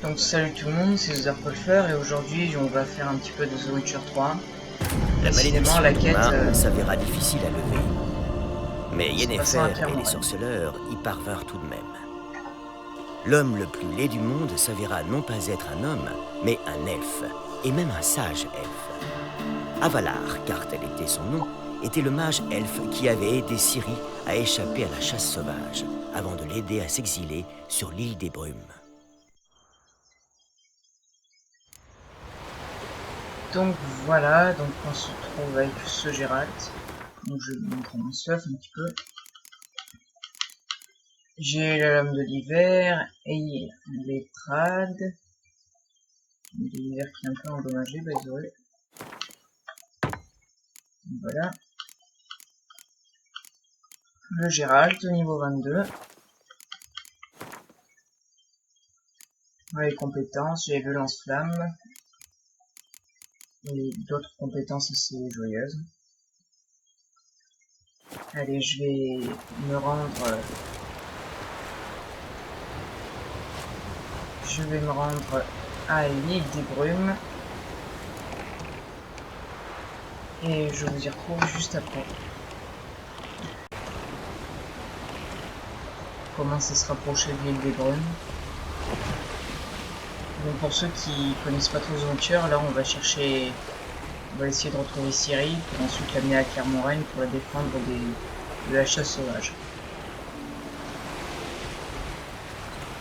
Donc salut tout le monde, c'est Zerpolfer et aujourd'hui on va faire un petit peu de The Witcher 3. La Décidément malédiction la quête d'Uma s'avéra difficile à lever. Mais se passe Yennefer et les entièrement. sorceleurs y parvinrent tout de même. L'homme le plus laid du monde s'avéra non pas être un homme, mais un elfe, et même un sage elfe. Avalar, car tel était son nom, était le mage elfe qui avait aidé Ciri à échapper à la chasse sauvage, avant de l'aider à s'exiler sur l'île des Brumes. Donc voilà, donc on se retrouve avec ce Gérald. Donc je vais vous montrer mon stuff un petit peu. J'ai la lame de l'hiver et l'étrade. De l'hiver qui est un peu endommagé, désolé. Voilà. Le Gérald, niveau 22. Les compétences, j'ai le lance-flamme. Et d'autres compétences assez joyeuses. Allez, je vais me rendre... Je vais me rendre à l'île des Brumes. Et je vous y retrouve juste après. Commence à se rapprocher de l'île des Brumes. Donc pour ceux qui connaissent pas trop The Witcher, là on va chercher... On va essayer de retrouver Ciri, pour ensuite l'amener à Clermont-Règne pour la défendre de la chasse sauvage.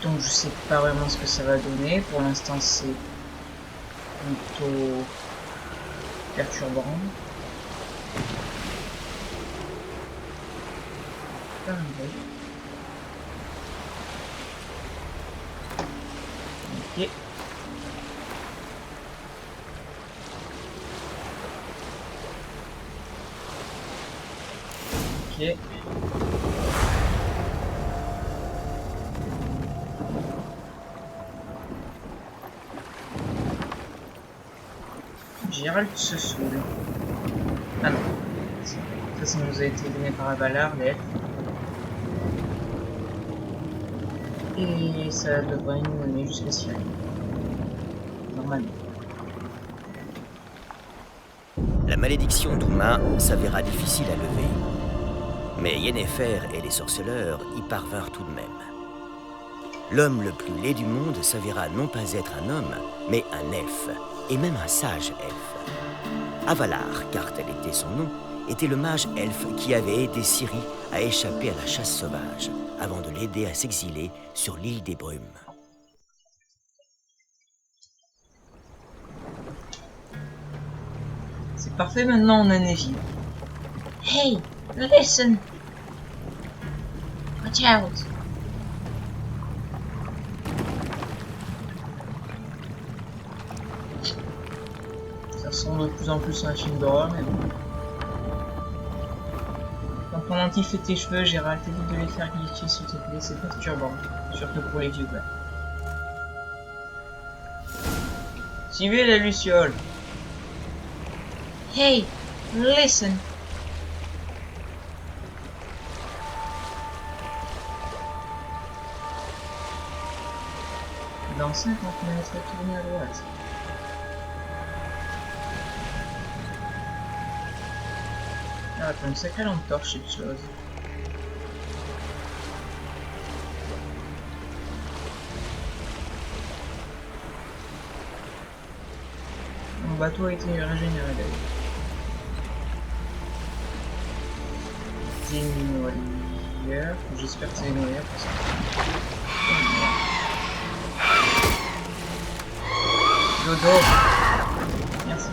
Donc je sais pas vraiment ce que ça va donner, pour l'instant c'est plutôt perturbant. Ah, oui. Ok. Ok. Gérald se saoule. Ah non. Ça nous a été donné par Avalar, les elfes. Et ça devrait nous mener jusqu'à Ciri. Normalement. La malédiction d'Uma s'avéra difficile à lever. Mais Yennefer et les sorceleurs y parvinrent tout de même. L'homme le plus laid du monde s'avéra non pas être un homme, mais un elfe, et même un sage elfe. Avalar, car tel était son nom, était le mage elfe qui avait aidé Ciri à échapper à la chasse sauvage, avant de l'aider à s'exiler sur l'île des Brumes. C'est parfait, maintenant on a Neji. Hey, listen! Watch out! Ça ressemble de plus en plus à un film d'horreur, mais bon. Quand pendant qu'il fait tes cheveux, Gérald, évite de les faire glitcher s'il te plaît, c'est perturbant. Surtout pour les vieux gars. Suivez la luciole! Hey, listen! Dans 50 mètres, tournez à droite. Ah, t'as une sacrée lampe torche, cette chose. Mon bateau a été régénéré d'ailleurs. Des noyeurs. J'espère que c'est des noyeurs parce que... Dodo. Merci.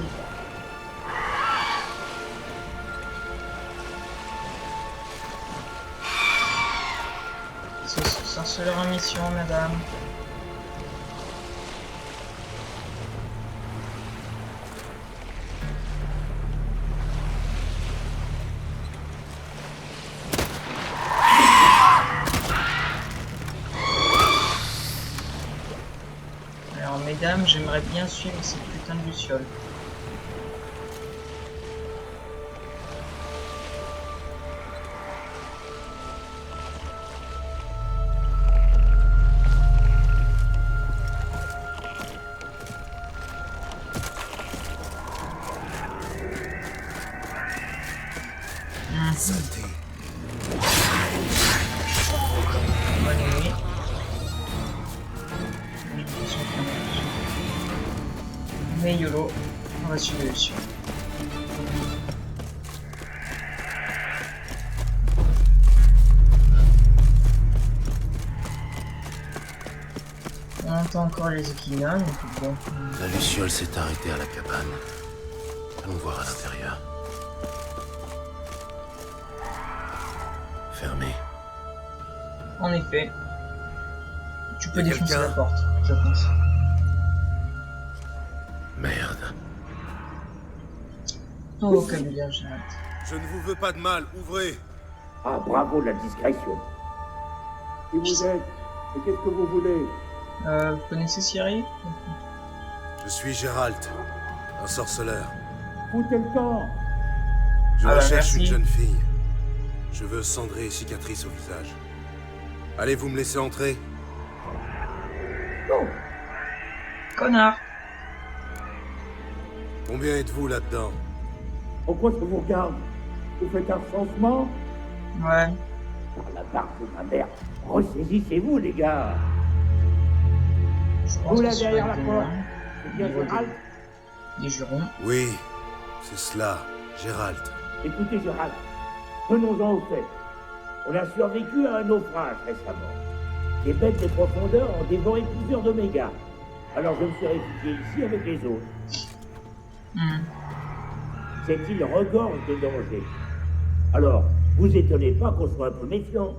Sorceleur en mission, madame. Alors, mesdames, j'aimerais bien suivre cette putain de luciole. Mais YOLO, on va suivre dessus. On entend encore les Okina, donc bon. La luciole s'est arrêtée à la cabane. Allons voir à l'intérieur. Fermé. En effet. Tu peux Y a défoncer quelqu'un la porte, je pense. Merde. Ton vocabulaire, j'arrête. Je ne vous veux pas de mal, ouvrez. Ah, bravo la discrétion. Qui vous êtes? Et qu'est-ce que vous voulez? Vous connaissez Ciri? Je suis Gérald, un sorceleur. Foutez le temps. Je Ah bah, recherche merci. une jeune fille. Cheveux cendrés et cicatrices au visage. Allez-vous me laisser entrer? Non. Connard! Combien êtes-vous là-dedans? Pourquoi ça vous regarde? Vous faites un recensement? Ouais. Par la barbe de ma mère. Ressaisissez-vous, les gars. Je pense Vous que là sur derrière la le porte. démon, C'est bien niveau Gérald? des jurons. Oui, c'est cela, Gérald. Écoutez, Gérald. Venons-en au fait. On a survécu à un naufrage récemment. Les bêtes des profondeurs ont dévoré plusieurs d'oméga. Alors je me suis réfugié ici avec les autres. Cette île regorge de dangers. Alors, vous étonnez pas qu'on soit un peu méfiant.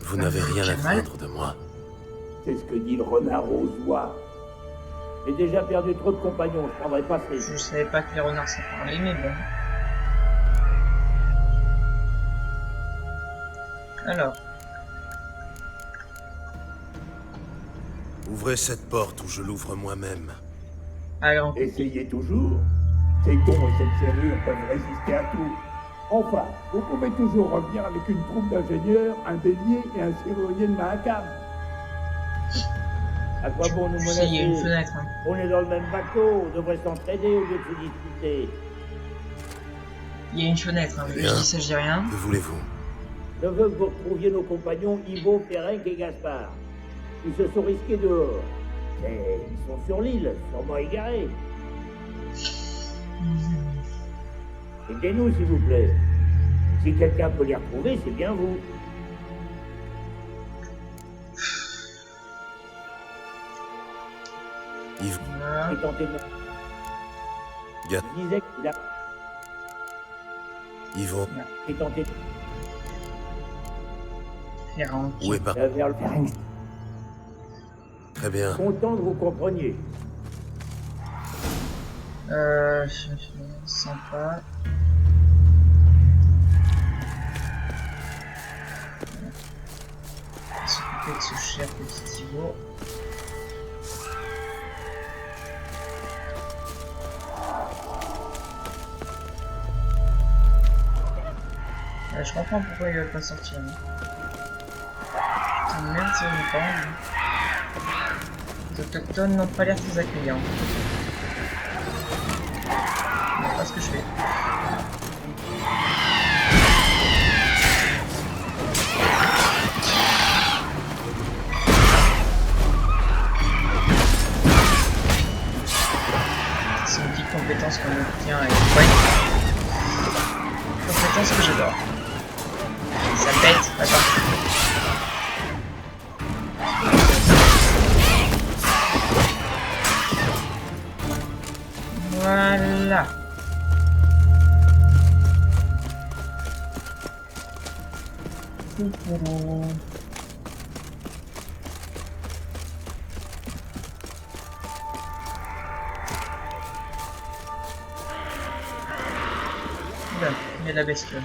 Vous n'avez rien à Kamal. craindre de moi. C'est ce que dit le renard aux oies. J'ai déjà perdu trop de compagnons, je prendrai pas ce risque. Je savais pas que les renards ça parlait, mais bon. Alors, Ouvrez cette porte ou je l'ouvre moi-même. alors, Essayez toujours. Ces cons et cette serrure peuvent résister à tout. Enfin, vous pouvez toujours revenir avec une troupe d'ingénieurs, un bélier et un serrurier de Mahakam. À quoi bon nous tu sais, il y a une menacer? fenêtre. Hein. On est dans le même bateau, on devrait s'entraider au lieu de se disputer. Il y a une fenêtre, hein. Je Rien. dis ça, je dis rien. Que voulez-vous? Je veux que vous retrouviez nos compagnons Ivo, Ferenc et Gaspard. Ils se sont risqués dehors. Mais ils sont sur l'île, sûrement égarés. Aidez-nous, s'il vous plaît. Si quelqu'un peut les retrouver, c'est bien vous. Yves, Voilà. J'ai tenté de... Gat, Je disais qu'il a... Yvon, J'ai tenté de... Ferrand. où est par... vers le Ferenc. Très bien. Content que vous compreniez. Sympa. S'occuper de ce cher petit Ivo. Je comprends pourquoi il veut pas sortir. Hein. Putain de merde, c'est une bande. Les autochtones n'ont pas l'air très accueillants. Je sais pas ce que je fais. C'est une petite compétence qu'on obtient avec ouais. Compétence que j'adore. Ça pète, attends. Voilà. Oula, il y a la bestiole.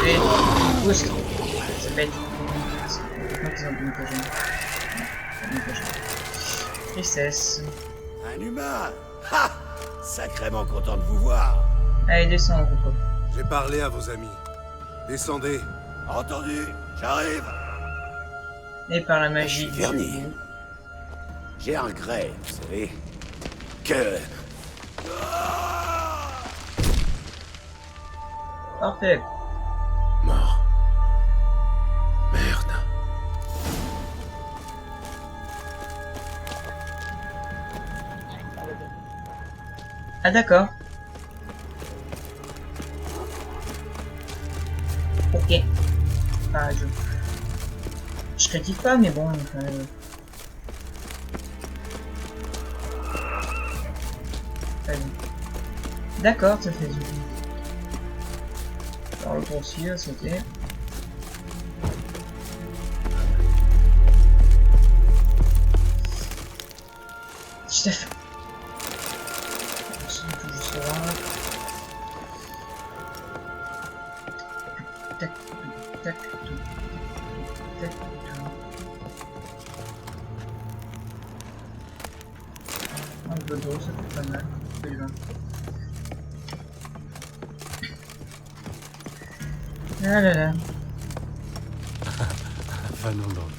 Et pousse. C'est bête. Maintenant qu'ils ont une potion. Une potion. Tristesse. Un humain! Ha! Sacrément content de vous voir. Allez, descends, Coco. J'ai parlé à vos amis. Descendez. Entendu, j'arrive. Et par la magie Je suis verni. J'ai un grès, vous savez. Que... Parfait. Mort. Merde. Ah d'accord. Ok. Enfin, je critique pas, mais bon. D'accord, ça fait du bien. Alors le poursuit à sauter. Chef. Tac, tac, tac, tac. Un peu d'eau, ça fait pas mal. Ah là là. Fanon dans le...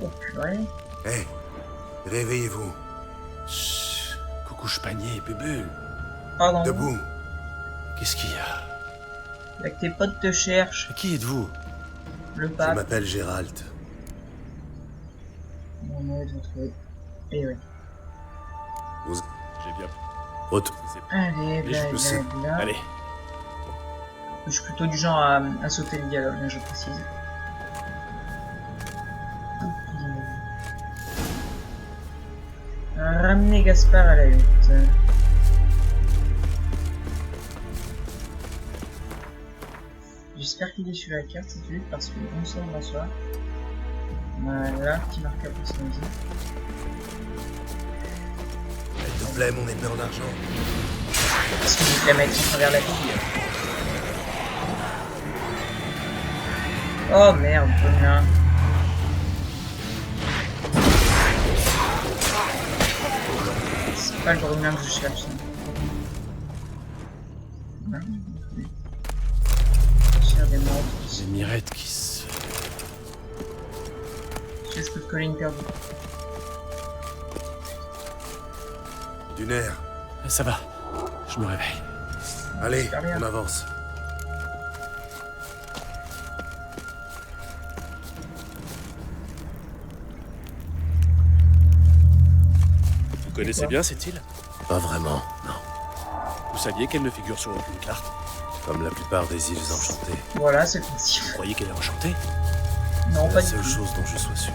Oh purée. Hé, réveillez-vous. Chut. Coucou panier, bébé. Pardon. Debout. Qu'est-ce qu'il y a? Avec tes potes te cherchent. Qui êtes-vous? Le Je pape. m'appelle Gérald. On est retrouvé. Et oui. Vous... J'ai bien... Retour. Allez, Mais je sais. blablabla. Allez. Je suis plutôt du genre à sauter le dialogue, hein, je précise. Ramener Gaspard à la hutte. J'espère qu'il est sur la carte cette hutte parce que bonsoir. Voilà, petit marqueur personnalisé. Elle te plaît, mon épée en argent? Parce que je vais la mettre à travers la ville. Oh merde, bien. C'est pas le gremlin que je cherche. Cher des morts. C'est Mirette qui se... Qu'est-ce que Colin perdue? Du nerf. Ça va. Je me réveille. Allez, Super bien. on avance. Vous connaissez bien cette île? Pas vraiment, non. Vous saviez qu'elle ne figure sur aucune carte? Comme la plupart des îles enchantées. Voilà, c'est le principe. Vous croyez qu'elle est enchantée? Non, C'est pas la du seule tout. chose dont je sois sûr.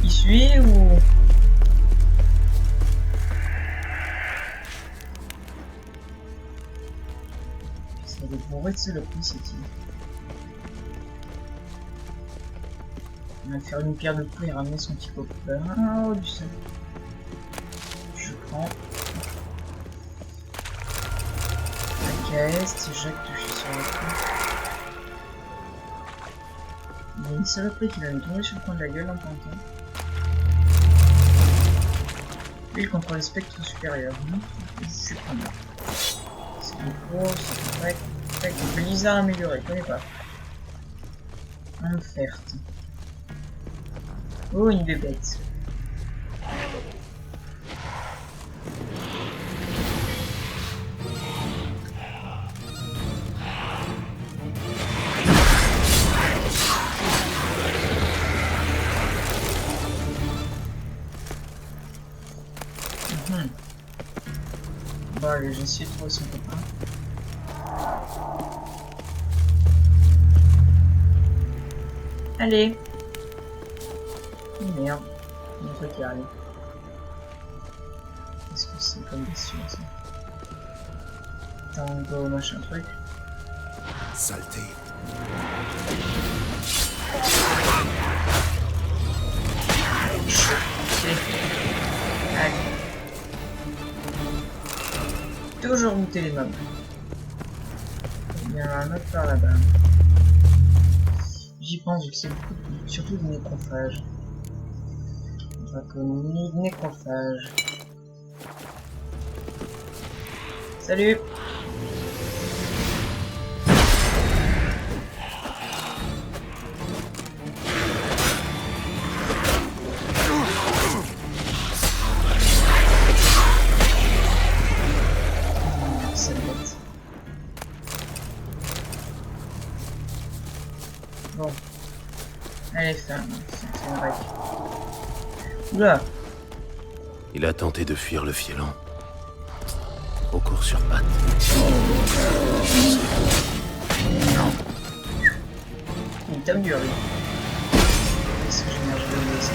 Il suit ou... Ça va être bourré de saloperies cette île. On va faire une pierre de coups et ramener son petit copain. Oh, du sel. Je prends. La KS, c'est Jacques touché sur le coup. Il y a une saloperie qui va me tomber sur le coin de la gueule en plantant. Lui, il contrôle les spectres supérieurs. Je suis preneur. C'est une grosse, c'est tac, tac. Le lizard amélioré, je connais pas. Offerte. Oh, une bébête. Bon, allez, j'ai essayé de trouver son copain. Allez. Oh, merde. Mon truc qui arrive. Qu'est-ce que c'est comme mission ça? Tango machin truc. Saleté. Allez. Toujours goûter les mobs. Il y en a un autre par là-bas. J'y pense vu que c'est beaucoup, surtout des nécrophages. Draconide, nécrophage. Salut! Bon. Allez, femme, c'est un break. Oula! Il a tenté de fuir le fiélan. Au cours sur pattes. Il tape dur, lui. Qu'est-ce que j'ai mangé de ça?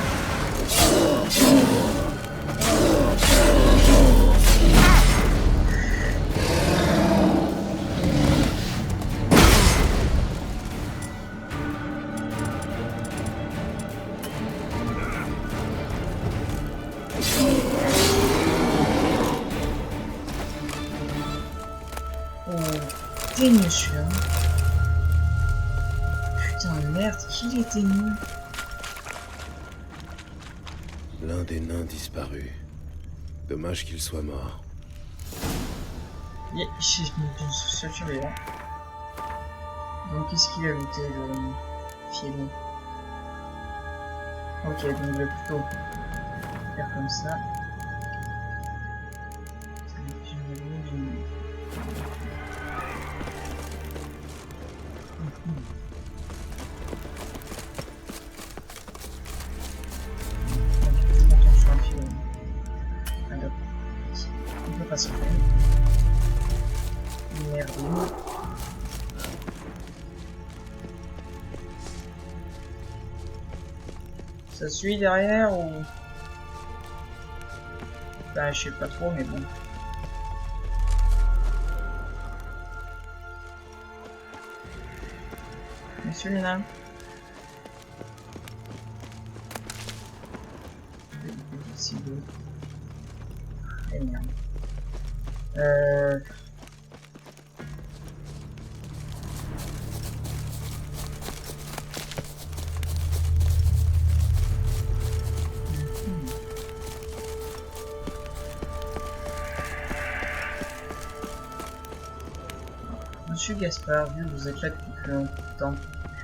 T'es nul celui-là. Putain merde, qu'il était nul. L'un des nains disparus. Dommage qu'il soit mort. Yeah, j'ai une saturé là. Donc qu'est-ce qu'il a looté le fielon? Ok, donc je vais plutôt faire comme ça. On peut pas se faire. Merde. Ça suit derrière ou... Bah je sais pas trop mais bon. Monsieur le nain. C'est beau. Eh merde. Monsieur Gaspard, vu que vous êtes là depuis plus longtemps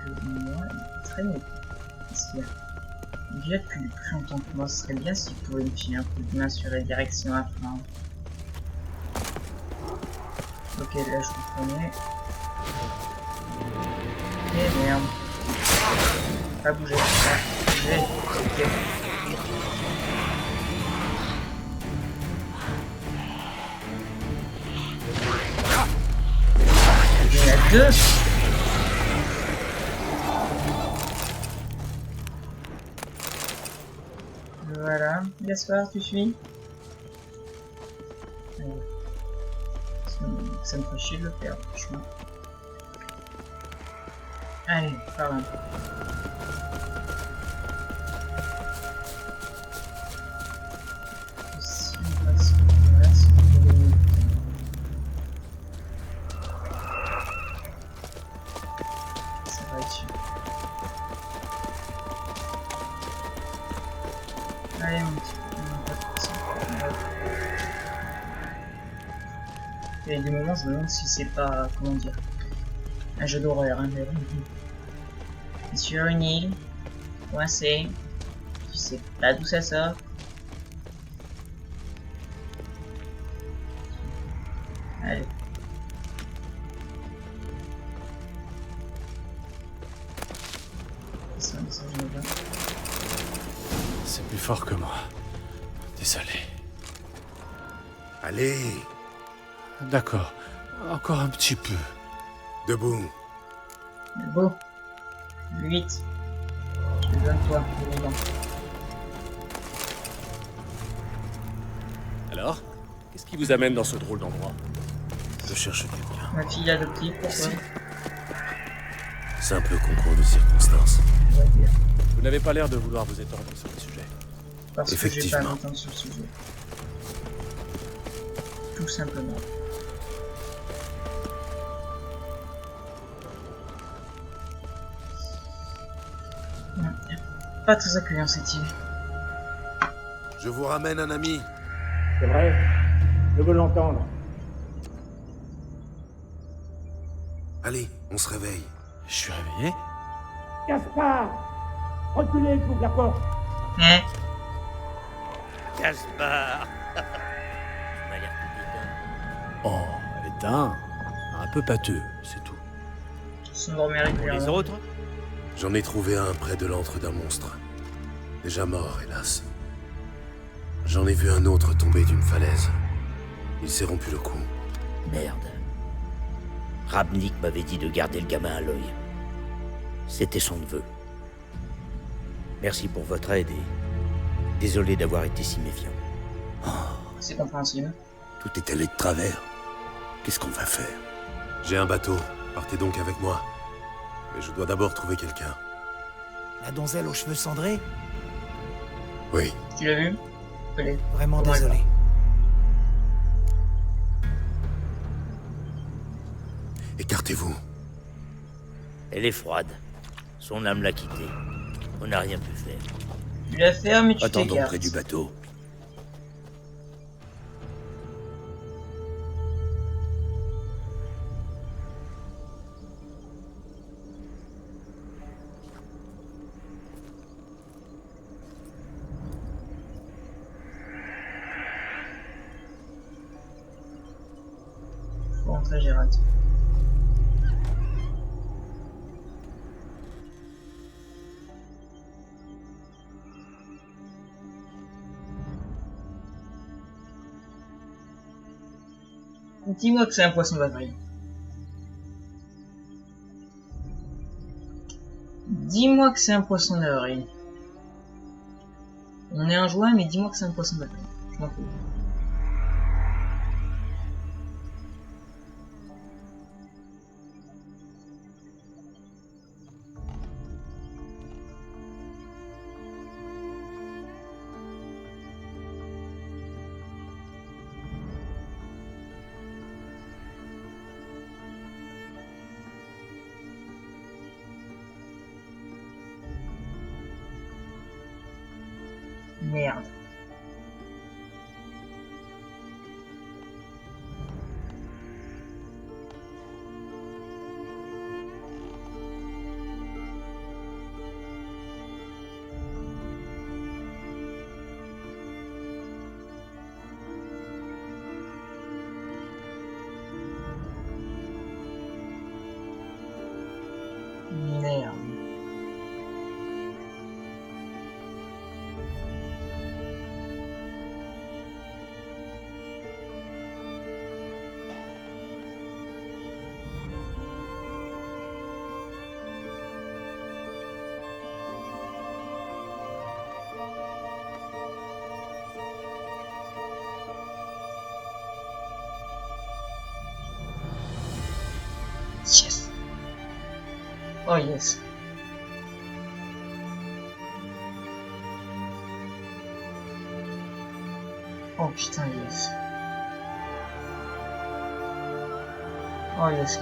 que moi, très net. Qu'est-ce qu'il y a? Il est là depuis plus longtemps que moi, ce serait bien s'il pouvait me filer un coup de main sur la direction à fin. Ok, là je comprenais. Et merde. Pas bouger, pas bouger. Ok. Il y en a deux. Voilà. Gaspard, tu suis? Ça me fait chier de le faire, franchement. Allez, par là. Si on passe là, c'est ça va être sûr. Allez, mon petit peu. Il y a des moments, je me demande si c'est pas, comment dire, un jeu d'horreur, hein, mais sur une île, coincé, tu sais pas d'où ça sort. Allez. C'est plus fort que moi. Désolé. Allez, D'accord. Encore un petit peu. debout. Beau. 8. Je te donne toi, évidemment. Alors, qu'est-ce qui vous amène dans ce drôle d'endroit? Je cherche quelqu'un. Ma fille adoptive, pourquoi? Simple concours de circonstances. On va dire. Vous n'avez pas l'air de vouloir vous étendre sur le sujet. Parce que j'ai pas Effectivement. longtemps sur le sujet. Tout simplement. Pas très accueillant cette île. Je vous ramène un ami. C'est vrai? Je veux l'entendre. Allez, on se réveille. Je suis réveillé? Gaspard! Reculez, j'ouvre la porte. Hein? Gaspard. Tu m'as l'air tout éteint. Oh, éteint. Un peu pâteux, c'est tout. S'endormir Pour les régulièrement. autres, J'en ai trouvé un près de l'antre d'un monstre. Déjà mort, hélas. J'en ai vu un autre tomber d'une falaise. Il s'est rompu le cou. merde. Rabnik m'avait dit de garder le gamin à l'œil. C'était son neveu. Merci pour votre aide et désolé d'avoir été si méfiant. C'est compréhensible. Tout est allé de travers. Qu'est-ce qu'on va faire? J'ai un bateau. Partez donc avec moi. Mais je dois d'abord trouver quelqu'un. La donzelle aux cheveux cendrés? Oui. Tu l'as vu? Allez. Vraiment Oh my désolé. Écartez-vous. Elle est froide. Son âme l'a quittée. On n'a rien pu faire. Tu l'as fait, mais tu Attendons t'écartes. près du bateau. Faut rentrer, Gérald. Dis-moi que c'est un poisson d'avril. Dis-moi que c'est un poisson d'avril. On est en juin, mais dis-moi que c'est un poisson d'avril. Je m'en fous. Merde. Merde. Yes. Oh yes. Oh putain yes. Oh yes.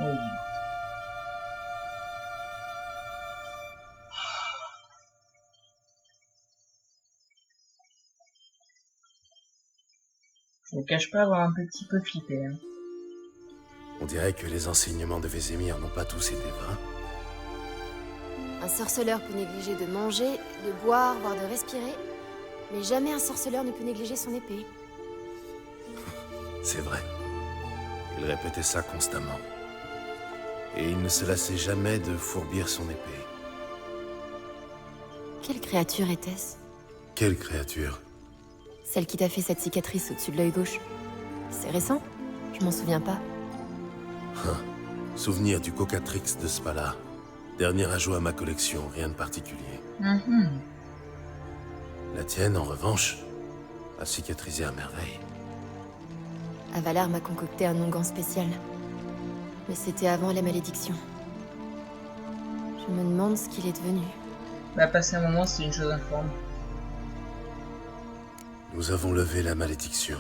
Oh yeah. Je ne cache pas avoir un petit peu flippé. Hein. On dirait que les enseignements de Vézémir n'ont pas tous été vains. Un sorceleur peut négliger de manger, de boire, voire de respirer, mais jamais un sorceleur ne peut négliger son épée. C'est vrai. Il répétait ça constamment. Et il ne se lassait jamais de fourbir son épée. Quelle créature était-ce? Quelle créature! Celle qui t'a fait cette cicatrice au-dessus de l'œil gauche. C'est récent? Je m'en souviens pas. Souvenir du Cocatrix de Spala. Dernier ajout à ma collection, rien de particulier. La tienne, en revanche, a cicatrisé à merveille. Avalar m'a concocté un onguent spécial. Mais c'était avant la malédiction. Je me demande ce qu'il est devenu. Bah passer un moment c'est une chose informe. Nous avons levé la malédiction.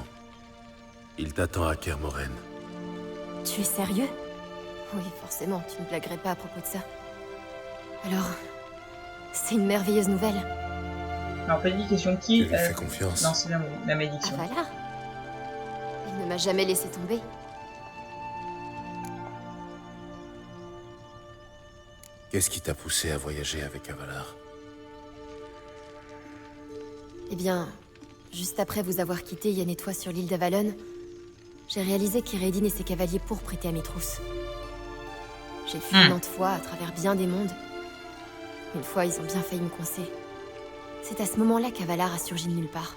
Il t'attend à Kermoren. Tu es sérieux? Oui, forcément, tu ne blaguerais pas à propos de ça. Alors, c'est une merveilleuse nouvelle. Alors, pas dit question Tu qui lui fais confiance. lancer la malédiction. Avalar? Il ne m'a jamais laissé tomber. Qu'est-ce qui t'a poussé à voyager avec Avalar? Eh bien, juste après vous avoir quitté Yen et toi sur l'île d'Avalon, j'ai réalisé qu'Eredin et ses cavaliers pourpres étaient à mes trousses. J'ai fui maintes fois à travers bien des mondes. Une fois, ils ont bien failli me coincer. C'est à ce moment-là qu'Avalar a surgi de nulle part.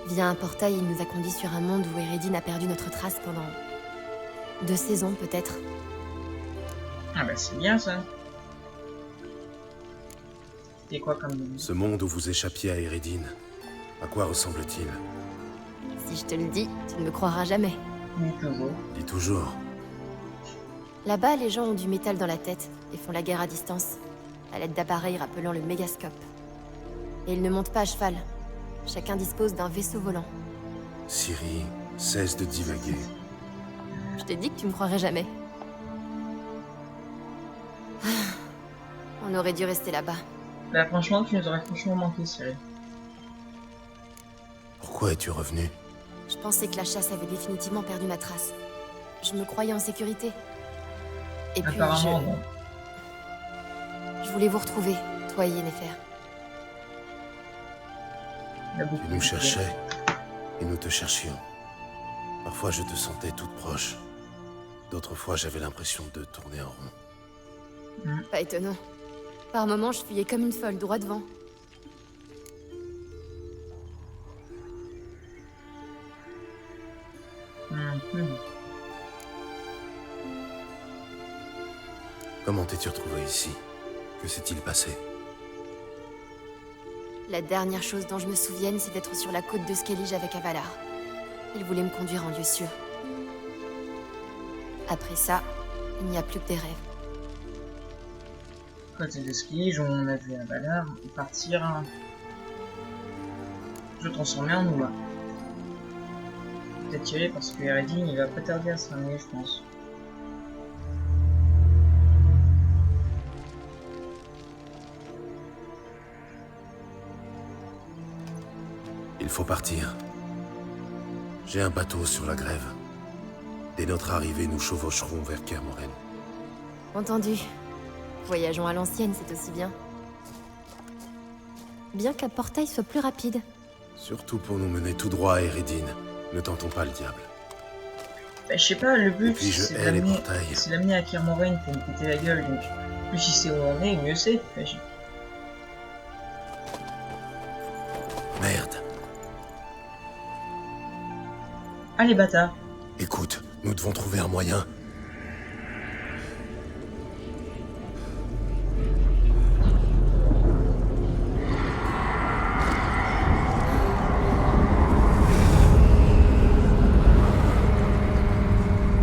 Via un portail, il nous a conduits sur un monde où Eredin a perdu notre trace pendant 2 saisons, peut-être. Ah bah c'est bien ça. C'était quoi comme... Ce monde où vous échappiez à Eredin, à quoi ressemble-t-il? Si je te le dis, tu ne me croiras jamais. Oui, toujours. Dis toujours. Là-bas, les gens ont du métal dans la tête et font la guerre à distance, à l'aide d'appareils rappelant le mégascope. Et ils ne montent pas à cheval. Chacun dispose d'un vaisseau volant. Ciri, cesse de divaguer. Je t'ai dit que tu me croirais jamais. On aurait dû rester là-bas. Bah franchement, tu nous aurais franchement manqué, Cyril. Pourquoi es-tu revenu? Je pensais que la chasse avait définitivement perdu ma trace. Je me croyais en sécurité. Et puis Apparemment, non. je voulais vous retrouver, toi et Yennefer. Il y a beaucoup Tu nous de- cherchais, et nous te cherchions. Parfois je te sentais toute proche. D'autres fois j'avais l'impression de tourner en rond. Pas étonnant. Par moments, je fuyais comme une folle, droit devant. Mhm. Comment t'es-tu retrouvé ici? Que s'est-il passé? La dernière chose dont je me souvienne, c'est d'être sur la côte de Skellige avec Avalar. Il voulait me conduire en lieu sûr. Après ça, il n'y a plus que des rêves. Côté de ski, on a vu Avalar partir. Je transformer en Nouma. Peut-être tiré parce que Eredin il va pas tarder à se ramener, je pense. Il faut partir. J'ai un bateau sur la grève. Dès notre arrivée, nous chevaucherons vers Kermoren. Entendu. Voyageons à l'ancienne, c'est aussi bien. Bien qu'un portail soit plus rapide. Surtout pour nous mener tout droit à Eredin. Ne tentons pas le diable. Bah, je sais pas, le Et but puis je c'est hais les portails. d'amener à Kermoren pour me péter la gueule, donc plus il sait où on est, mieux c'est. Enfin, Merde. allez bâtard. Écoute, nous devons trouver un moyen.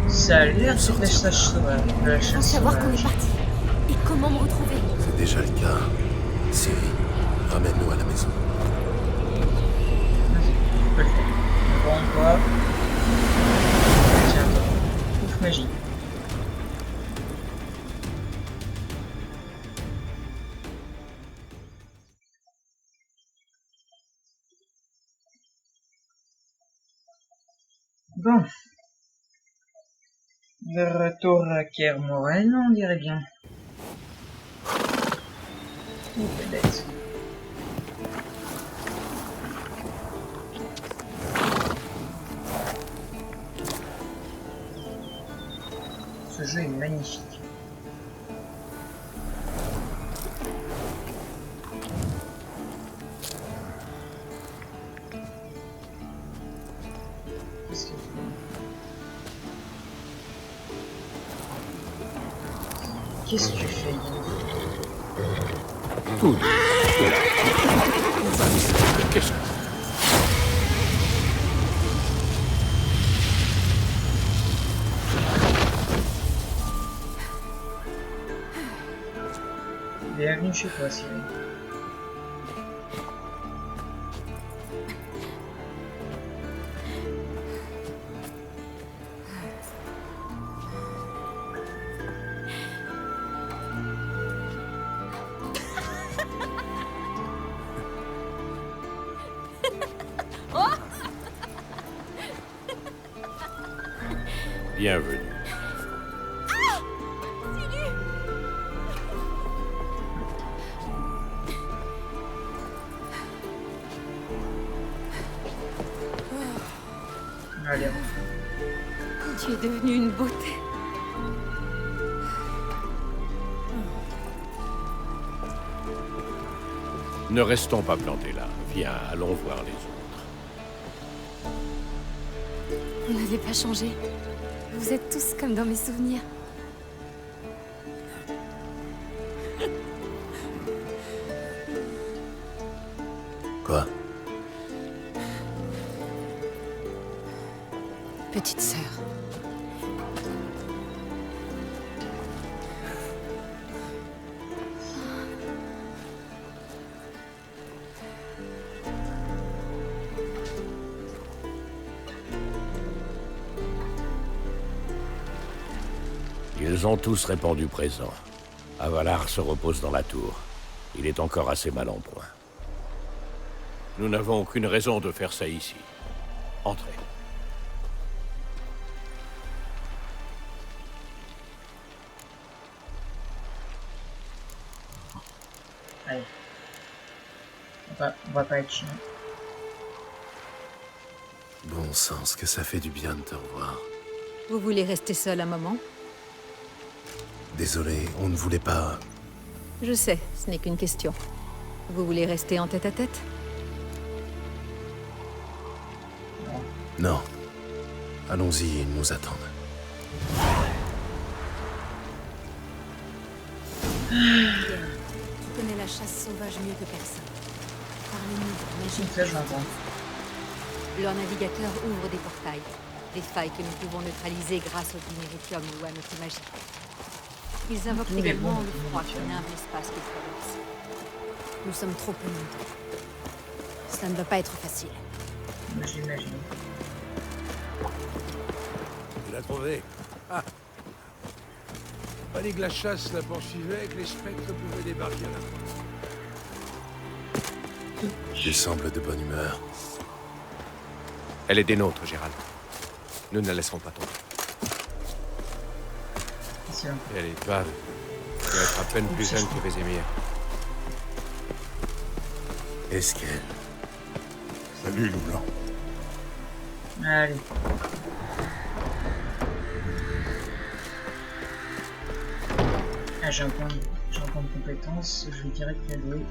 Ça a l'air de la chasse sauvage. De la Faut chasse savoir qu'on est sauvage. parti. Et comment me retrouver? C'est déjà le cas. Ciri, ramène-nous à la maison. On peut le faire. On va. Tiens, ouf magie. Bon. Le retour à Kermoren, on dirait bien. Ou peut-être. Ce jeu est magnifique. Qu'est-ce que Qu'est-ce que tu fais? Qu'est-ce que... Bienvenue chez toi, Cyril. Bienvenue. Allez, Tu es devenue une beauté. Ne restons pas plantés là. Viens, allons voir les autres. Vous n'avez pas changé. Vous êtes tous comme dans mes souvenirs. Quoi? Petite sœur. Ils ont tous répondu présent. Avalar se repose dans la tour. Il est encore assez mal en point. Nous n'avons aucune raison de faire ça ici. Entrez. allez. On va pas être chiant. Bon sang, ce que ça fait du bien de te revoir. Vous voulez rester seul un moment? Désolé, on ne voulait pas... Je sais, ce n'est qu'une question. Vous voulez rester en tête-à-tête? Non. Allons-y, ils nous attendent. Tu connais la chasse sauvage mieux que personne. Parlez-nous de la magie. Ça, je l'entends. Leur navigateur ouvre des portails. Des failles que nous pouvons neutraliser grâce au dinéritium ou à notre magie. Ils invoquent Tous les également bons le froid qui dinéritium. nimbe l'espace qu'ils traversent. Nous sommes trop peu nombreux. Cela ne va pas être facile. Moi, j'imagine. Tu l'as trouvé? Ah. Fallait que la chasse la poursuivait et que les spectres pouvaient débarquer à la fois. Tu sembles de bonne humeur. Elle est des nôtres, Gérald. Nous ne la laisserons pas tomber. C'est un Et elle est pâle. Elle doit être à peine plus jeune que Vézémir. Est-ce qu'elle... Salut, loup blanc. Allez. Ah, j'ai un point de compétence, je vais direct l'allouer.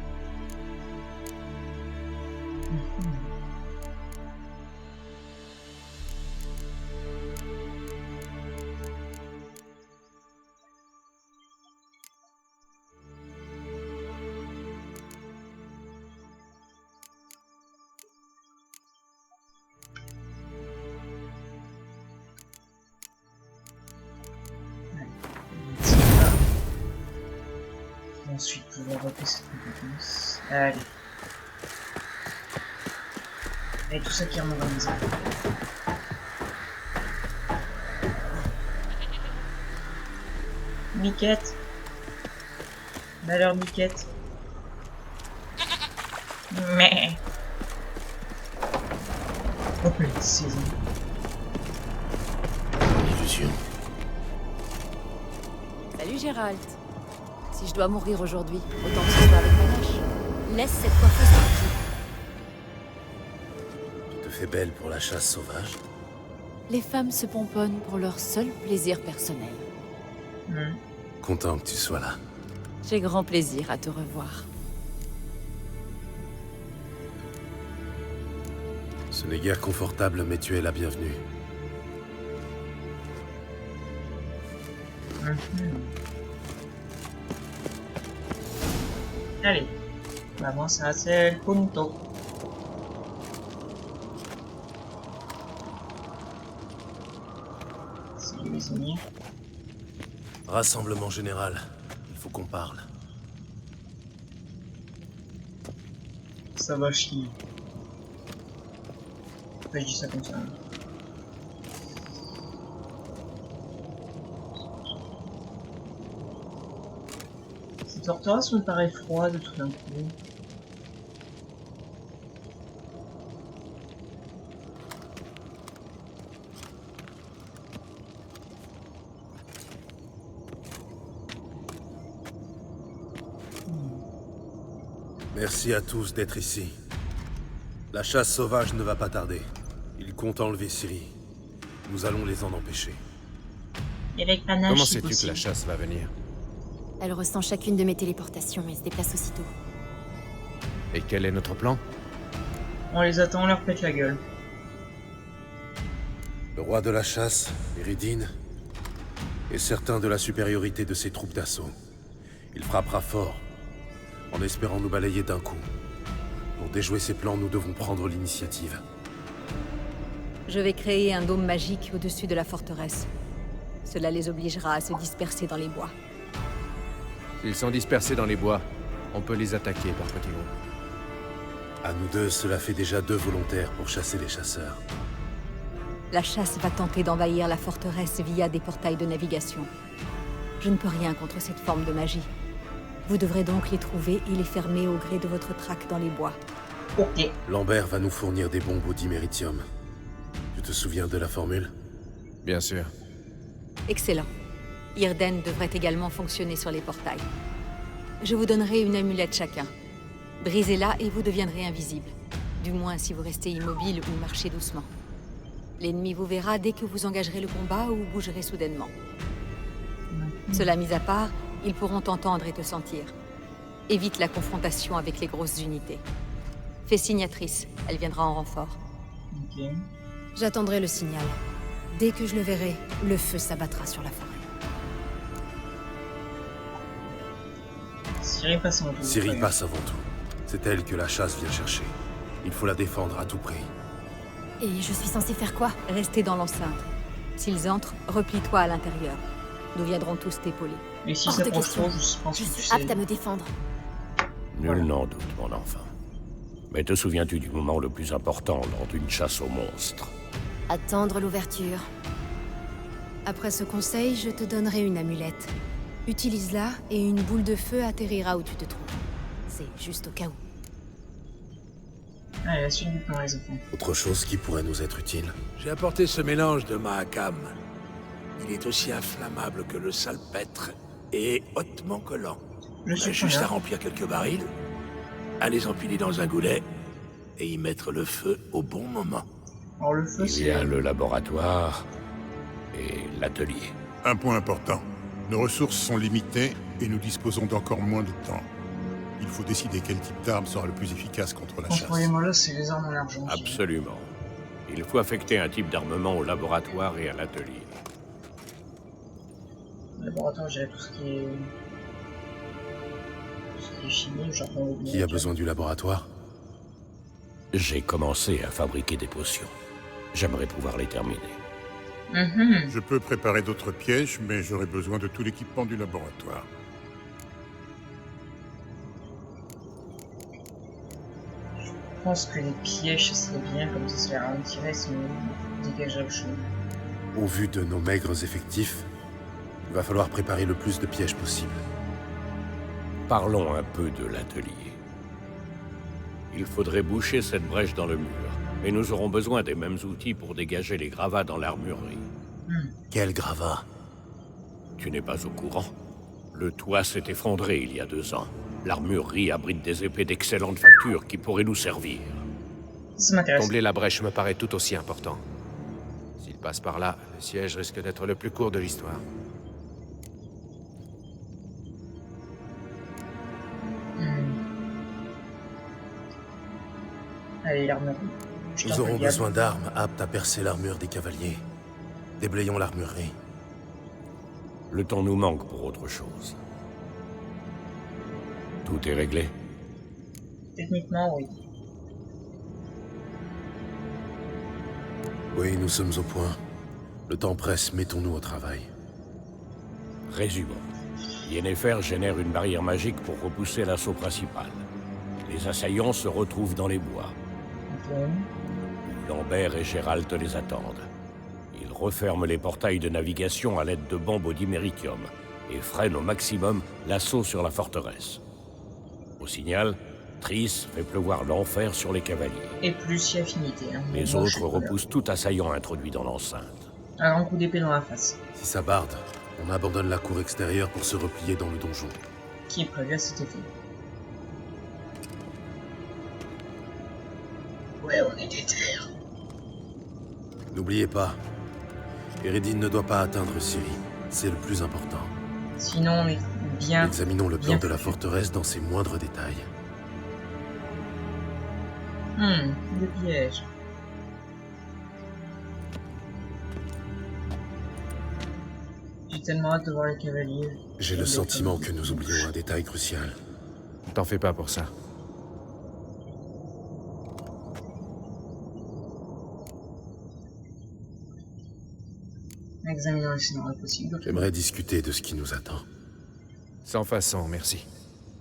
Ensuite, pouvoir voter cette compétence. Allez. Et tout ça qui remonte dans les airs. Miquette. Malheur Miquette. Mais. Oh, petite saison. Illusion. Salut Gérald. Si je dois mourir aujourd'hui, autant que ce soit avec panache. Laisse cette coiffeuse tranquille. Tu te fais belle pour la chasse sauvage. Les femmes se pomponnent pour leur seul plaisir personnel. Content que tu sois là. J'ai grand plaisir à te revoir. Ce n'est guère confortable, mais tu es la bienvenue. Allez. Vamos a hacer punto. C'est les amis. Rassemblement général. Il faut qu'on parle. Ça va chier. Enfin, je dis ça comme ça. Cette forteresse me paraît froide tout d'un coup. Merci à tous d'être ici. La chasse sauvage ne va pas tarder. Ils comptent enlever Ciri. Nous allons les en empêcher. Et avec panache, Comment si sais-tu que possible. la chasse va venir? Elle ressent chacune de mes téléportations et se déplace aussitôt. Et quel est notre plan? On les attend, on leur pète la gueule. Le roi de la chasse, Eridine, est certain de la supériorité de ses troupes d'assaut. Il frappera fort, en espérant nous balayer d'un coup. Pour déjouer ses plans, nous devons prendre l'initiative. Je vais créer un dôme magique au-dessus de la forteresse. Cela les obligera à se disperser dans les bois. S'ils sont dispersés dans les bois, on peut les attaquer par petits groupes. À nous deux, cela fait déjà 2 volontaires pour chasser les chasseurs. La chasse va tenter d'envahir la forteresse via des portails de navigation. Je ne peux rien contre cette forme de magie. Vous devrez donc les trouver et les fermer au gré de votre traque dans les bois. Ok. Lambert va nous fournir des bombes au diméritium. Tu te souviens de la formule? Bien sûr. Excellent. Irden devrait également fonctionner sur les portails. Je vous donnerai une amulette chacun. Brisez-la et vous deviendrez invisible. Du moins si vous restez immobile ou marchez doucement. L'ennemi vous verra dès que vous engagerez le combat ou bougerez soudainement. Cela mis à part, ils pourront t'entendre et te sentir. Évite la confrontation avec les grosses unités. Fais signe à Triss, elle viendra en renfort. Ok. J'attendrai le signal. Dès que je le verrai, le feu s'abattra sur la forêt. Ciri passe avant tout. Ciri passe avant tout. C'est elle que la chasse vient chercher. Il faut la défendre à tout prix. Et je suis censée faire quoi? Restez dans l'enceinte. S'ils entrent, replie-toi à l'intérieur. Nous viendrons tous t'épauler. Et si Hors ça de prend question. trop, je pense Je que tu suis sais. apte à me défendre. Nul n'en doute, mon enfant. Mais te souviens-tu du moment le plus important lors d'une chasse aux monstres? Attendre l'ouverture. Après ce conseil, je te donnerai une amulette. Utilise-la et une boule de feu atterrira où tu te trouves. C'est juste au cas où. Allez, la suite du plan, les enfants. Autre chose qui pourrait nous être utile? J'ai apporté ce mélange de Mahakam. Il est aussi inflammable que le salpêtre et hautement collant. Le Juste sucre, à remplir quelques barils, à les empiler dans un goulet et y mettre le feu au bon moment. Alors le feu, Il y a le laboratoire et l'atelier. Un point important. Nos ressources sont limitées et nous disposons d'encore moins de temps. Il faut décider quel type d'arme sera le plus efficace contre la chasse. Contre les c'est les armes en argent. Absolument. Il faut affecter un type d'armement au laboratoire et à l'atelier. Le laboratoire, j'ai tout ce qui est... Tout ce qui est chimie, genre... Qui a besoin du laboratoire? J'ai commencé à fabriquer des potions. J'aimerais pouvoir les terminer. Je peux préparer d'autres pièges, mais j'aurai besoin de tout l'équipement du laboratoire. Je pense que les pièges, ce serait bien, comme ça se fait ralentirait si on dégagerait le chemin. Au vu de nos maigres effectifs, il va falloir préparer le plus de pièges possible. Parlons un peu de l'atelier. Il faudrait boucher cette brèche dans le mur, mais nous aurons besoin des mêmes outils pour dégager les gravats dans l'armurerie. Quel gravat? Tu n'es pas au courant? Le toit s'est effondré il y a 2 ans. L'armurerie abrite des épées d'excellente facture qui pourraient nous servir. Ça m'intéresse. Combler la brèche me paraît tout aussi important. S'il passe par là, le siège risque d'être le plus court de l'histoire. Allez, l'armurerie. Nous aurons besoin d'armes aptes à percer l'armure des cavaliers. Déblayons l'armurerie. Le temps nous manque pour autre chose. Tout est réglé? Techniquement, oui. Oui, nous sommes au point. Le temps presse, mettons-nous au travail. Résumons. Yennefer génère une barrière magique pour repousser l'assaut principal. Les assaillants se retrouvent dans les bois. Lambert et Gérald les attendent. Ils referment les portails de navigation à l'aide de bombes au diméritium et freinent au maximum l'assaut sur la forteresse. Au signal, Triss fait pleuvoir l'enfer sur les cavaliers. Et plus si affinité. Hein. Les Moi, autres repoussent tout assaillant introduit dans l'enceinte. Un grand coup d'épée dans la face. Si ça barde, on abandonne la cour extérieure pour se replier dans le donjon. Qui est prévu à cet effet. Ouais, on est déter. N'oubliez pas, Eredin ne doit pas atteindre Ciri. C'est le plus important. Sinon, on est bien... Examinons le plan bien de la foutu. forteresse dans ses moindres détails. Le piège. J'ai tellement hâte de voir les cavaliers. J'ai le sentiment que nous oublions un détail crucial. T'en fais pas pour ça. Examinons les scénarios possibles. J'aimerais discuter de ce qui nous attend. Sans façon, merci.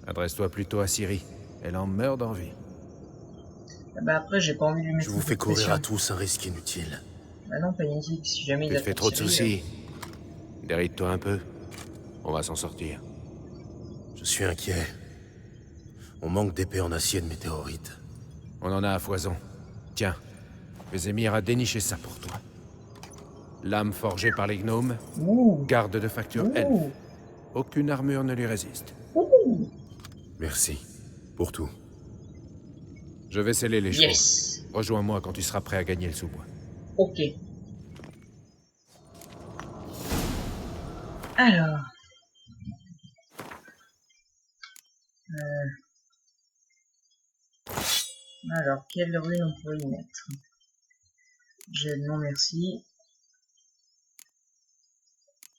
Adresse-toi plutôt à Ciri. Elle en meurt d'envie. Ah bah après, j'ai pas envie de lui mettre Je vous beaucoup fais de courir pression. à tous un risque inutile. Bah non, pas inutile. Si jamais il Tu a te fais trop de soucis. Déride-toi un peu. On va s'en sortir. Je suis inquiet. On manque d'épées en acier de météorite. On en a à foison. Tiens, Vesemir a déniché ça pour toi. Lame forgée par les gnomes, garde de facture elfe. Aucune armure ne lui résiste. Merci pour tout. Je vais sceller les chevaux. Yes. Rejoins-moi quand tu seras prêt à gagner le sous-bois. Ok. Alors. Alors, quelle rune on pourrait y mettre? J'ai non merci.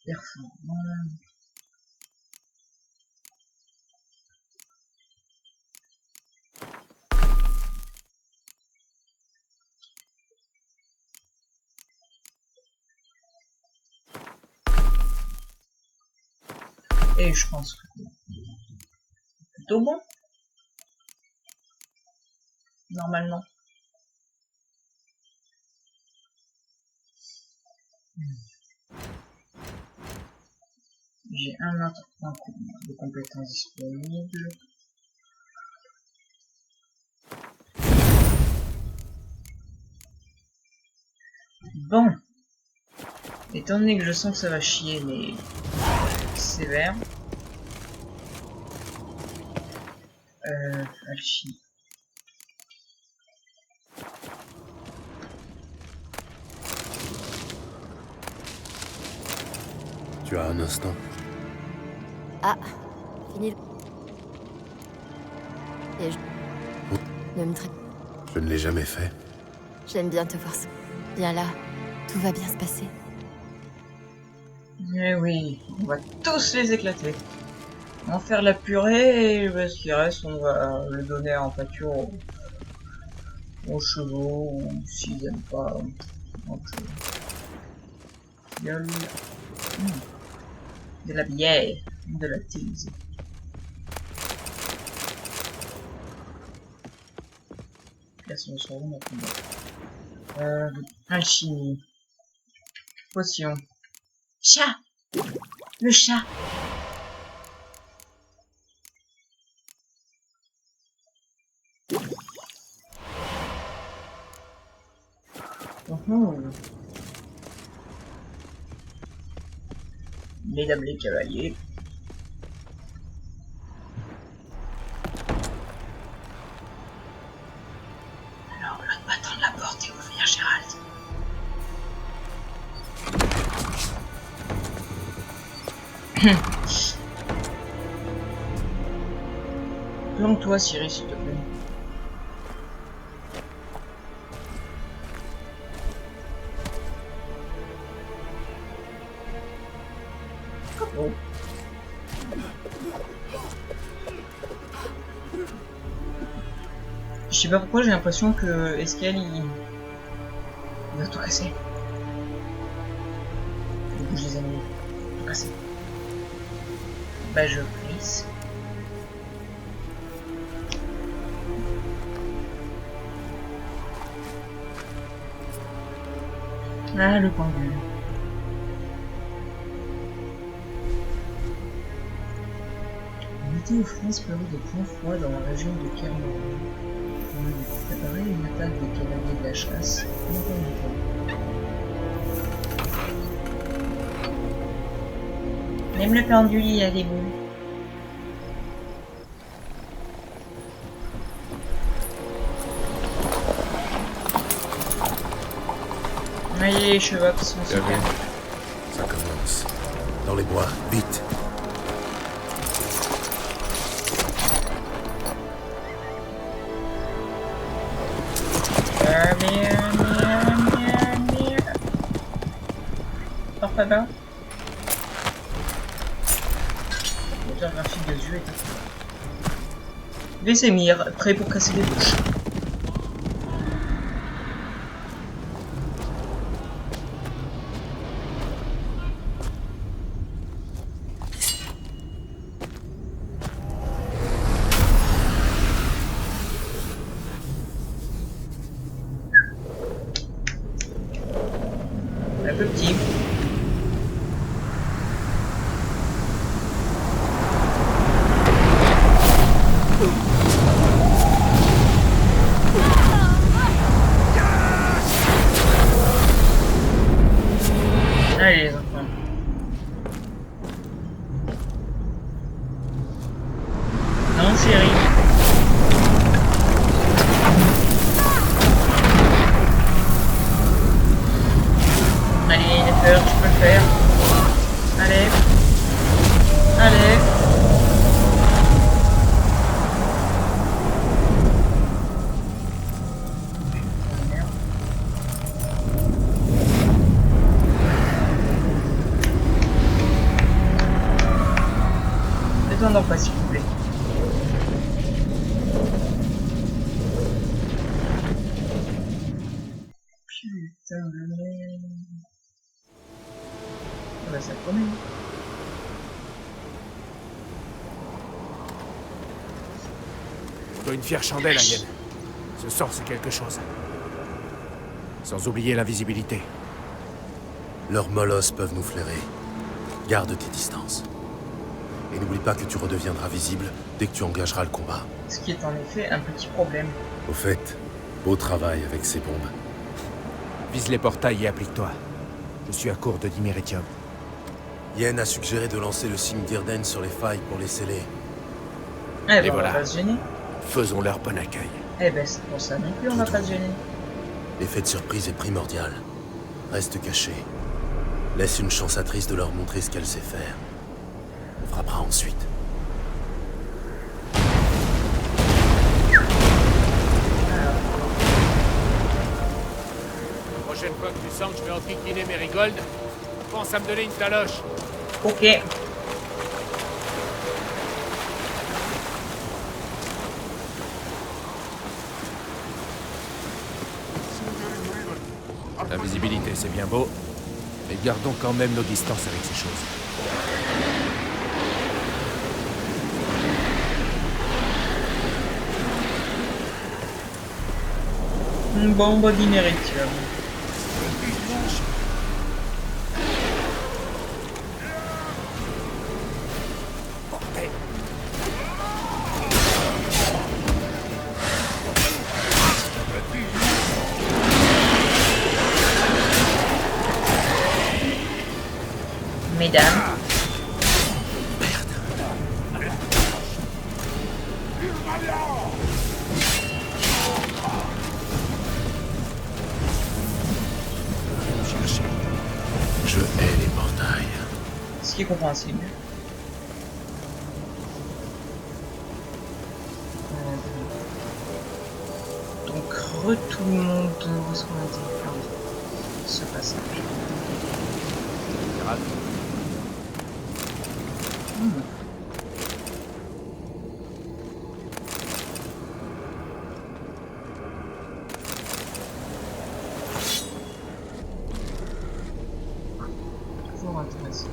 Performant. Et je pense que c'est plutôt bon. Normalement. J'ai un autre point de compétences disponible. Bon. Étant donné que je sens que ça va chier, mais sévère. Alchimie. Tu as un instant. Ah, fini. Et je... Ne me traite. Je ne l'ai jamais fait. J'aime bien te voir. Bien là, tout va bien se passer. Eh oui, on va tous les éclater. On va faire la purée et ce qui reste, on va le donner en pâture aux chevaux ou s'ils n'aiment pas. Gueule. De la bière, de la tease. Personne sur vous maintenant. Alchimie. Potion. Chat! Le chat! Mesdames les cavaliers. Alors, l'autre battant de la porte et ouvrir Gérald. Plante-toi, Ciri, s'il te plaît. Oh. Je sais pas pourquoi j'ai l'impression que Eskel il va tout casser. Il bouge les ennemis. Tout casser. Bah je glisse. Ah le pendule. Mettez aux France prévu des points froids dans la région de Kermoran. Préparez une attaque des cavaliers de la chasse. Même le pendule, il y a des boules. Allez, les chevaux qui sont super. Ça commence. Dans les bois, vite. Parfait, ben. Le moteur graphique de jeu est affreux. Les émirs, prêts pour casser des bouches. Un peu petit. Allez les enfants. Non, série. Allez, Yennefer, tu peux le faire. Allez. Allez. Non, pas s'il vous plaît. Putain de merde. Ah bah ça promet. Je dois une fière chandelle, Alien. Ce sort, c'est quelque chose. Sans oublier l'invisibilité. Leurs molosses peuvent nous flairer. Garde tes distances. Et n'oublie pas que tu redeviendras visible dès que tu engageras le combat. Ce qui est en effet un petit problème. Au fait, beau travail avec ces bombes. Vise les portails et applique-toi. Je suis à court de diméritium. Yen a suggéré de lancer le signe d'Irden sur les failles pour les sceller. Eh ben, et on voilà. va pas se gêner. Faisons leur bon accueil. Eh ben, c'est pour ça non plus, on va pas se gêner. L'effet de surprise est primordial. Reste caché. Laisse une chansatrice de leur montrer ce qu'elle sait faire. On frappera ensuite. La prochaine fois que tu sens que je vais enquiquiner Merigold, pense à me donner une taloche. Ok. L'invisibilité, c'est bien beau, mais gardons quand même nos distances avec ces choses. Une bombe d'inéritium. Mesdames. Je hais les portails. Ce qui est compréhensible. Donc, retournons où est-ce qu'on a dit? Ah oui, ce passage. Toujours intéressant.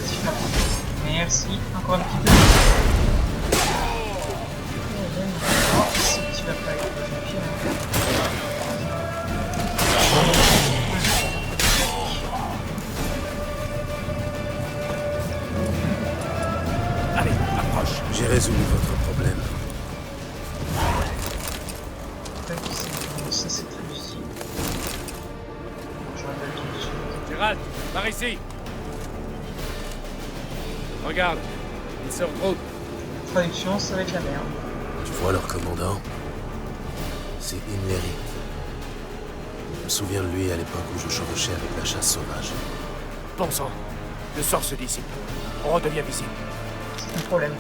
Vas-y, je l'apprends. Merci. Encore un petit peu. Oh, si tu vas pas être pire. Allez, approche. J'ai résolu votre problème. Ça c'est très difficile. Je rappelle tout de suite. Gérald, par ici. Regarde, ils se retrouvent. Traduction, ça va être la merde. Tu vois leur commandant? C'est Inlerit. Je me souviens de lui à l'époque où je chevauchais avec la chasse sauvage. Bon sang, le sort se dissipe. On redevient visible. C'est un problème.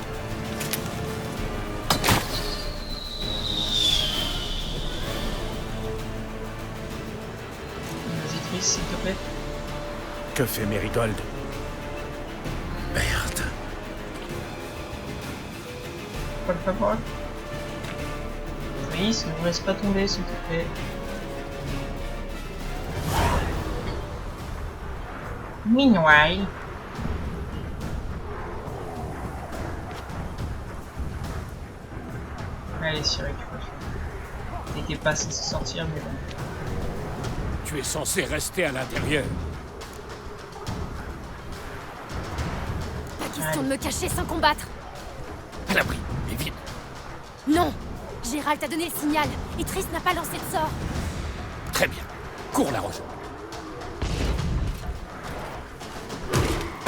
Vas-y, Triss, s'il te plaît. Que fait Merigold? Merde. Por favor. Triss, ne vous laisse pas tomber, s'il te plaît. Meanwhile. Allez, Ciri, tu peux le faire. T'étais pas censé sortir, mais bon. Tu es censé rester à l'intérieur. Pas question de me cacher sans combattre. À l'abri, mais vite. Non. Gérald t'a donné le signal, et Triss n'a pas lancé de sort. Très bien. Cours la rejoindre.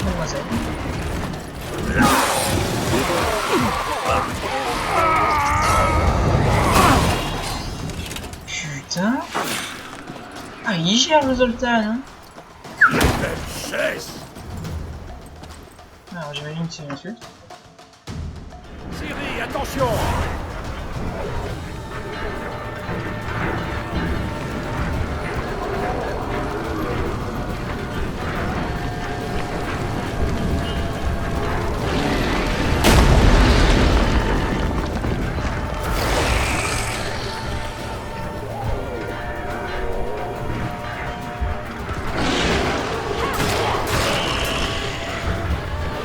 Mademoiselle. Putain. Ah, il gère le Zoltan, hein. Alors, j'imagine que c'est une insulte. Ciri, attention!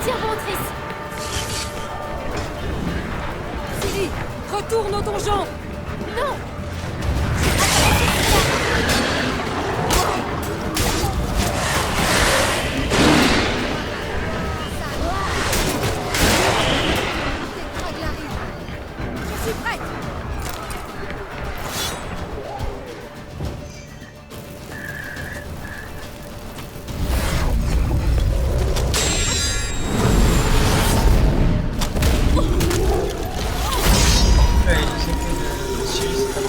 Tiens bon, Triss. Ciri, retourne au donjon. Non. Je suis prête. Ouais, les effets de Ciri, c'est pas bon.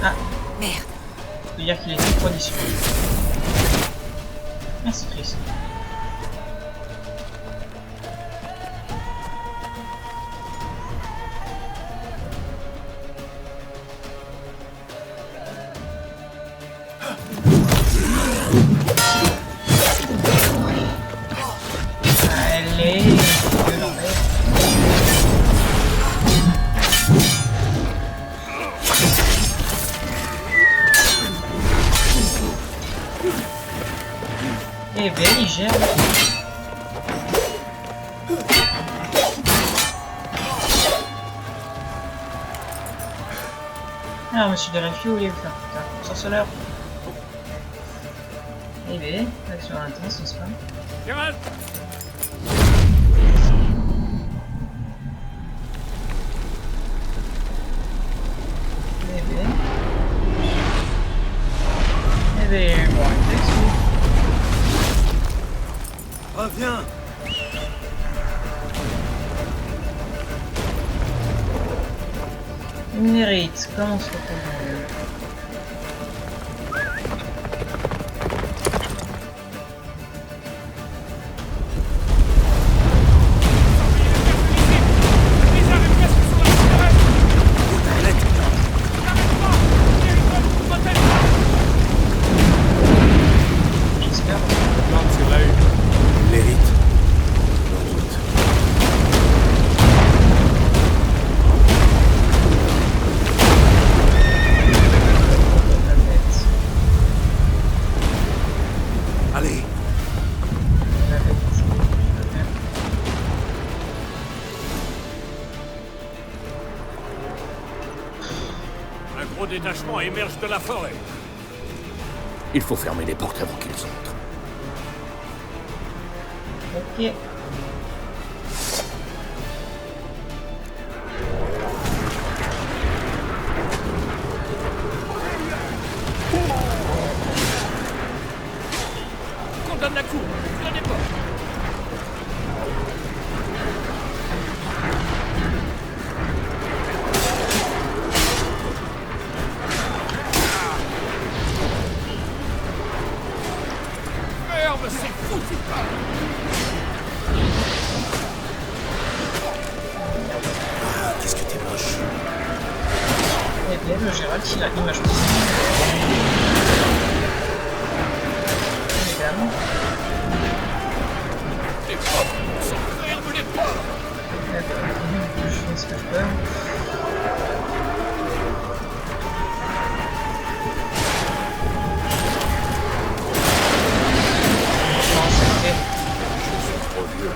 Ah. Merde. C'est-à-dire qu'il est trop pronicieux. Merci, Triss. Allez, que l'embête. Eh ben, il gère. Alors, monsieur de Réfio, vous voulez vous faire putain, sorceleur. Eh ben, action intense, n'est-ce pas? Gérald! Eh ben. Eh ben, bon, réflexe. Reviens! Mérite, comment se retrouve? J'espère. C'est la une. L'érite. J'en doute. Allez, nombreux détachements émergent de la forêt. Il faut fermer les portes avant qu'ils entrent. Ok. Qu'on donne la cour, sur les portes. Ferme ces foutus pas. Qu'est-ce que t'es moche. Eh bien, le Gérald, il a l'image aussi. Mesdames. Les portes sont ferme les portes. Je fais ce que je peux. Non, c'est fait. Je suis trop vieux.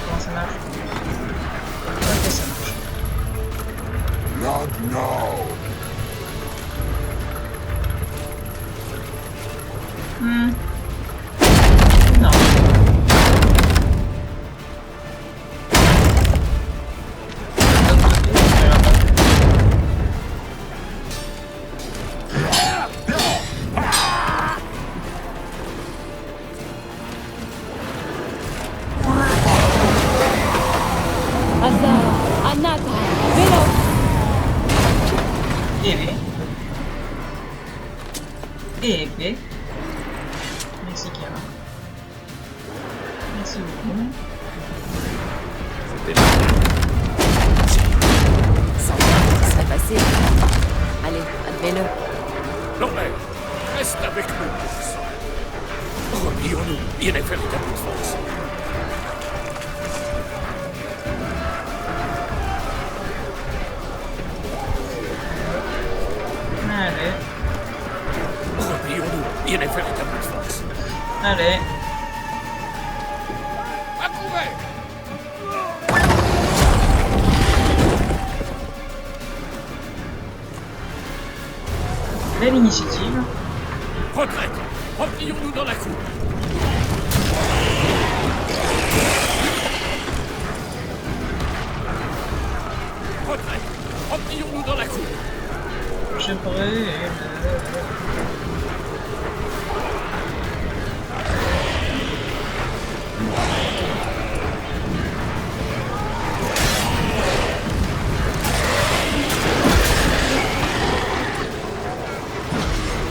Comment ça marche? Ok, ça marche. Not now. Non. Épée. Merci Kara. Merci beaucoup. Sans doute, ce serait passé. Allez, admets-le. Lambert, reste avec nous. Replions-nous. Yennefer est à bout de force. Allez. Replions-nous. Yennefer est à bout de force. Allez. Accourez! Belle initiative. Retraite! Replions-nous dans la cour. Retraite! Replions-nous dans la cour. Je brûle.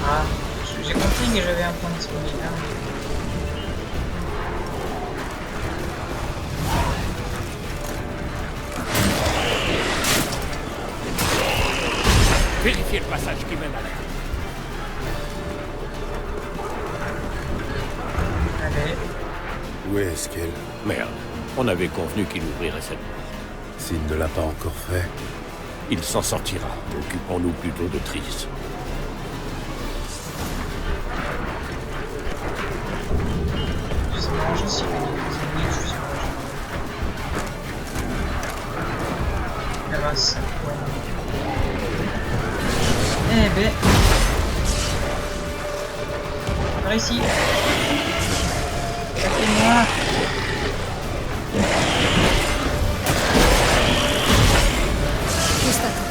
Ah, j'ai compris que j'avais un point disponible. Vérifiez le passage qui mène à l'air. Allez. Où est-ce qu'elle? Merde, on avait convenu qu'il ouvrirait cette porte. S'il ne l'a pas encore fait. Il s'en sortira. Occupons-nous plutôt de Triss. C'est marrant, je suis grâce. Eh ben. Par ici. Attaquez-moi. Juste à temps.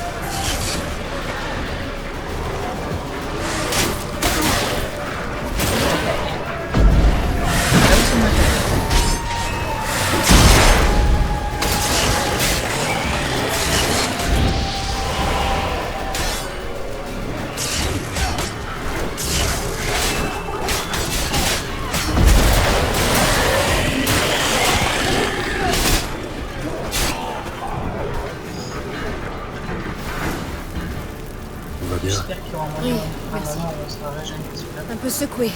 J'espère qu'il y aura moyen. Oui, À un merci. moment où on sera régénérer. Un peu secoué.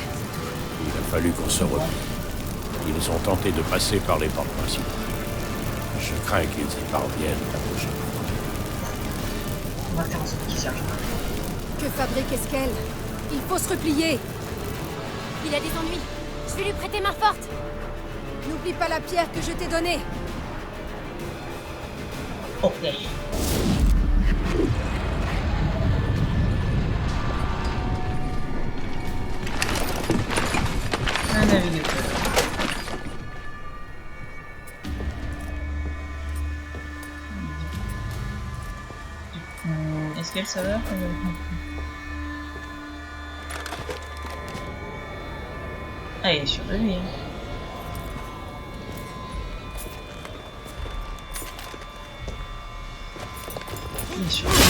Il a fallu qu'on se replie. Ils ont tenté de passer par les portes principales. Je crains qu'ils y parviennent la prochaine fois. On va faire en sorte qu'ils y arrivent. Que fabrique Eskel? Il faut se replier. Il a des ennuis. Je vais lui prêter main forte. N'oublie pas la pierre que je t'ai donnée. Ok. Un navigateur. Est-ce qu'elle s'avère? Ah, il est sûr de lui. Hein. Il est sûr de lui.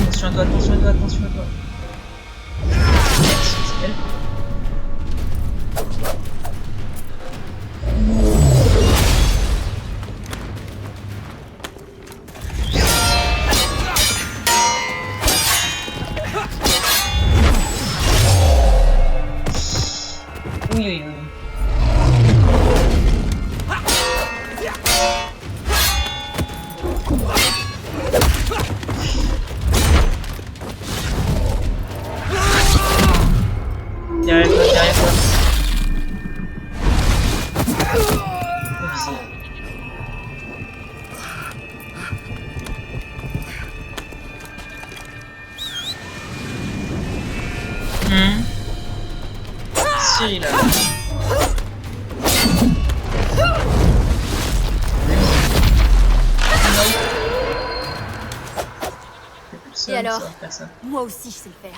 Attention à toi, attention à toi, attention à toi. Merci, c'est elle. Oui, oui, oui. Derrière toi, derrière toi. Cyril. Et alors? Moi aussi, je sais le faire.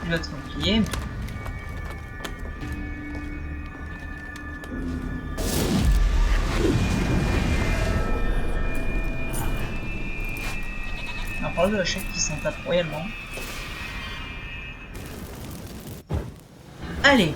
Il va te replier. On parle de la chef qui s'en tape royalement. Allez.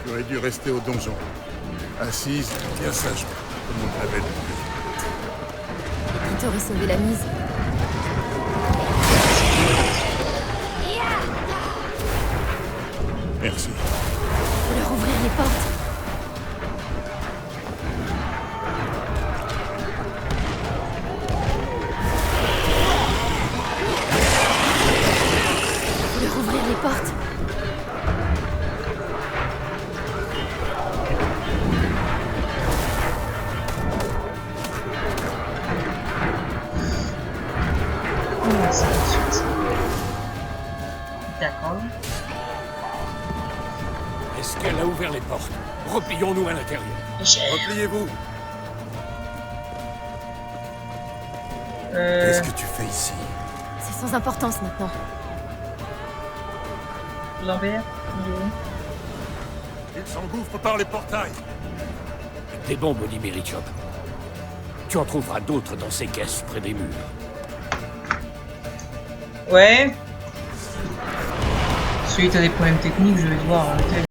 J'aurais dû rester au donjon, assise bien sagement, comme on l'avait demandé. Il t'aurait sauvé la mise. Merci. Faut leur ouvrir les portes. Faut leur ouvrir les portes. D'accord. Est-ce qu'elle a ouvert les portes? Replions-nous à l'intérieur. Repliez-vous. Qu'est-ce que tu fais ici? C'est sans importance maintenant. Lambert, il est où? Il s'engouffre par les portails. Des bombes d'iméritium. Tu en trouveras d'autres dans ces caisses près des murs. Ouais. Suite à des problèmes techniques, je vais devoir arrêter.